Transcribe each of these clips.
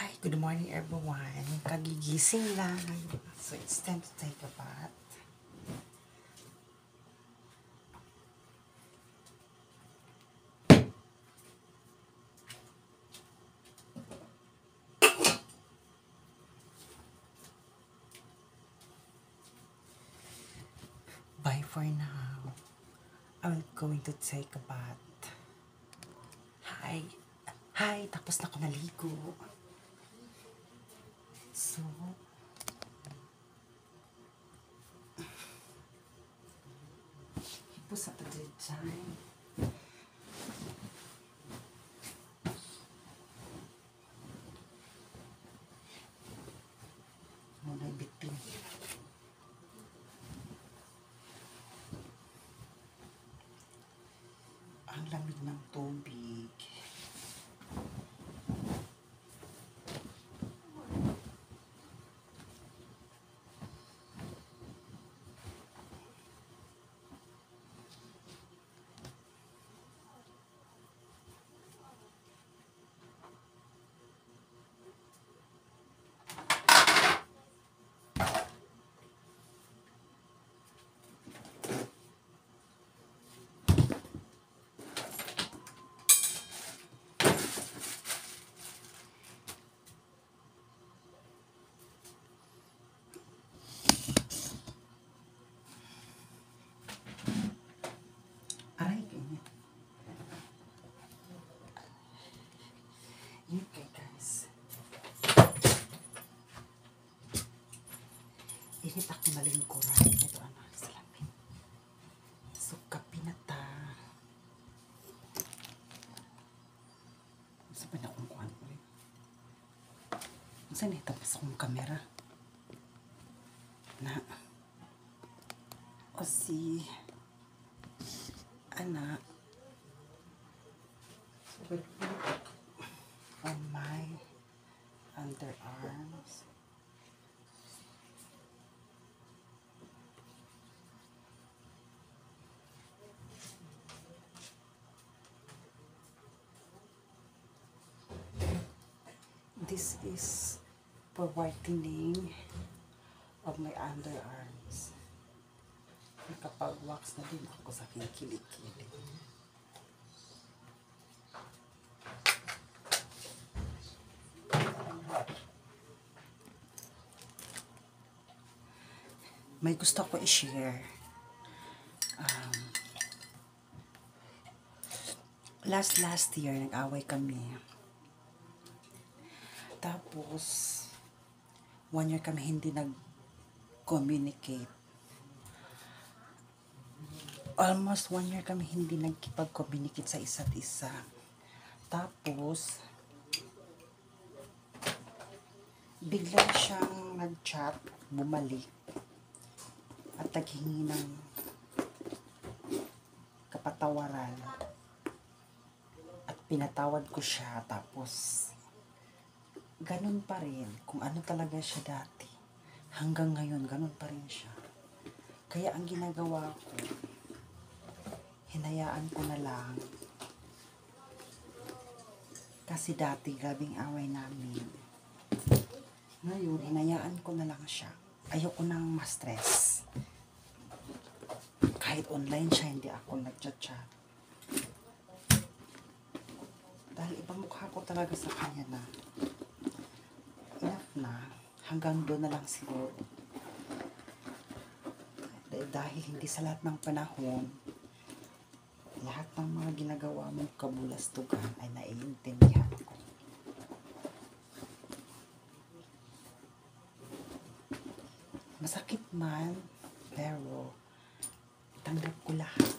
Hi, good morning everyone. Kagigising lang. So it's time to take a bath. Bye for now. I'm going to take a bath. Hi. Hi, tapos na ako naligo. So, hipos at the daytime. Muna bitin. Ang lamig ng tubig. Aray, ganyan. Okay, guys. Init ako na lingkuran. Ito ang salamin. So, kapinata. Sabi na kung kuhan ko rin. Saan tapos akong kamera? Na. O si anak. So, on my underarms. This is for whitening of my underarms. Nakapag-wax na din ako sa aking kilikili. May gusto ko i-share. Last year, nag-away kami. Tapos, 1 year kami hindi nag-communicate. Almost 1 year kami hindi nagkipag-communicate sa isa't isa. Tapos, bigla siyang nag-chat, bumalik, at naghingi ng kapatawaran. At pinatawad ko siya, tapos ganun pa rin, kung ano talaga siya dati. Hanggang ngayon, ganun pa rin siya. Kaya ang ginagawa ko, hinayaan ko na lang. Kasi dati, grabing away namin. Ngayon, hinayaan ko na lang siya. Ayoko nang ma-stress. Kahit online siya, hindi ako nag-chat-chat. Dahil ibang mukha ko talaga sa kanya na enough na, hanggang doon na lang siguro. Dahil hindi sa lahat ng panahon, lahat ng mga ginagawa mong kabulastugan ay naiintindihan ko. Masakit man, pero tanggap ko lahat.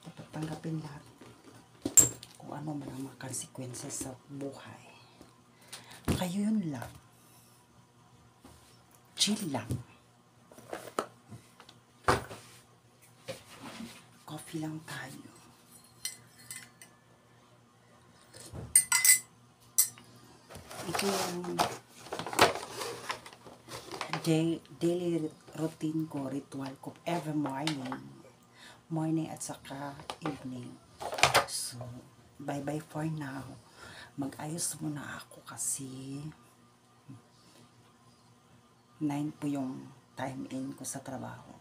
Dapat tanggapin lahat kung ano man ang mga consequences sa buhay. Kayo yun lang. Chill lang. Coffee lang tayo. Ito yung daily routine ko, ritual ko every morning at saka evening. So, bye-bye for now. mag-ayos muna ako kasi 9 po yung time in ko sa trabaho.